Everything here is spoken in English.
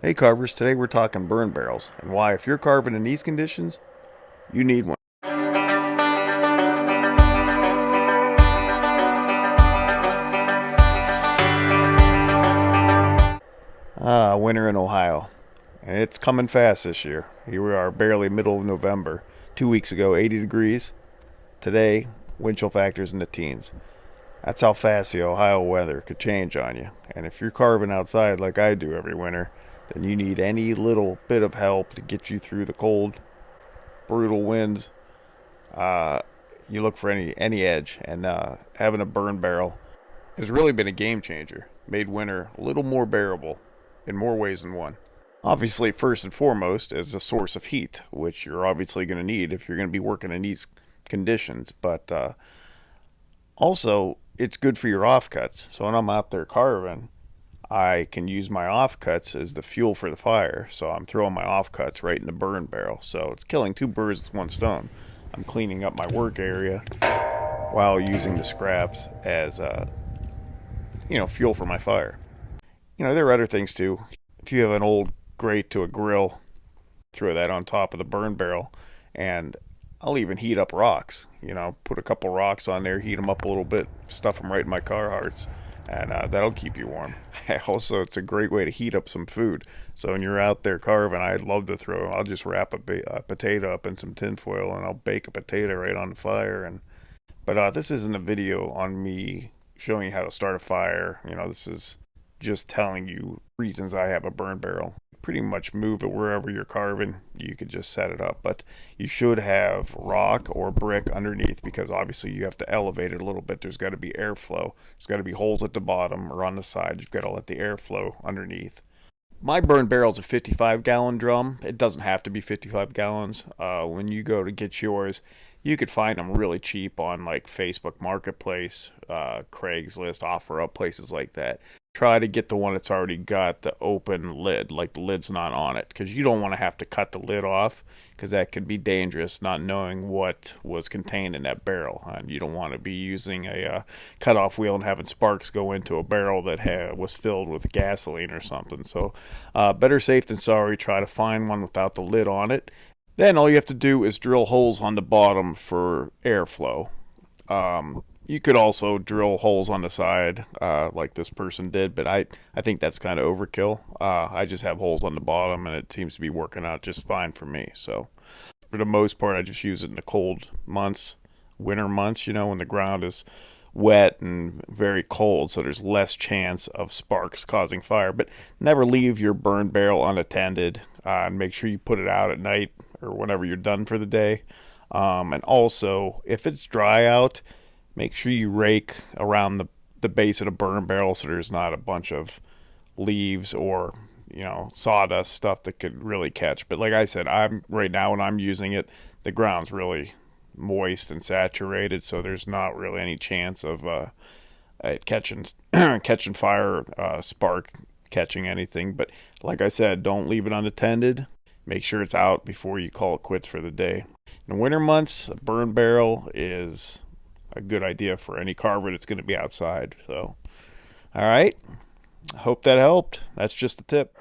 Hey carvers, today we're talking burn barrels and why if you're carving in these conditions, you need one. Winter in Ohio. And it's coming fast this year. Here we are, barely middle of November. 2 weeks ago, 80 degrees. Today, wind chill factors in the teens. That's how fast the Ohio weather could change on you. And if you're carving outside like I do every winter, then you need any little bit of help to get you through the cold, brutal winds. Uh, you look for any edge, and having a burn barrel has really been a game changer. Made winter a little more bearable in more ways than one. Obviously, first and foremost, as a source of heat, which you're obviously going to need if you're going to be working in these conditions. But also, it's good for your offcuts. So when I'm out there carving, I can use my offcuts as the fuel for the fire. So I'm throwing my offcuts right in the burn barrel. So it's killing two birds with one stone. I'm cleaning up my work area while using the scraps as fuel for my fire. There are other things too. If you have an old grate to a grill, throw that on top of the burn barrel, and I'll even heat up rocks. Put a couple rocks on there, heat them up a little bit, stuff them right in my car hearts, and that'll keep you warm. Also, it's a great way to heat up some food. So when you're out there carving, I'll just wrap a potato up in some tin foil and I'll bake a potato right on the fire. But this isn't a video on me showing you how to start a fire. This is just telling you reasons I have a burn barrel. Pretty much move it wherever you're carving. You could just set it up, but you should have rock or brick underneath because obviously you have to elevate it a little bit. There's got to be airflow. There's got to be holes at the bottom or on the side. You've got to let the air flow underneath. My burn barrel's a 55-gallon drum. It doesn't have to be 55 gallons. When you go to get yours, you could find them really cheap on like Facebook Marketplace, Craigslist, OfferUp, places like that. Try to get the one that's already got the open lid, like the lid's not on it, because you don't want to have to cut the lid off, because that could be dangerous, not knowing what was contained in that barrel. And you don't want to be using a cutoff wheel and having sparks go into a barrel that was filled with gasoline or something. So better safe than sorry. Try to find one without the lid on it. Then all you have to do is drill holes on the bottom for airflow. You could also drill holes on the side like this person did, but I think that's kind of overkill. I just have holes on the bottom, and it seems to be working out just fine for me. So for the most part, I just use it in the cold months, winter months, when the ground is wet and very cold, so there's less chance of sparks causing fire. But never leave your burn barrel unattended, and make sure you put it out at night or whenever you're done for the day. And also, if it's dry out, make sure you rake around the base of the burn barrel so there's not a bunch of leaves or sawdust stuff that could really catch. But like I said, right now when I'm using it, the ground's really moist and saturated, so there's not really any chance of it catching catching fire, spark catching anything. But like I said, don't leave it unattended. Make sure it's out before you call it quits for the day. In the winter months, a burn barrel is a good idea for any carver that's going to be outside. So, all right. I hope that helped. That's just a tip.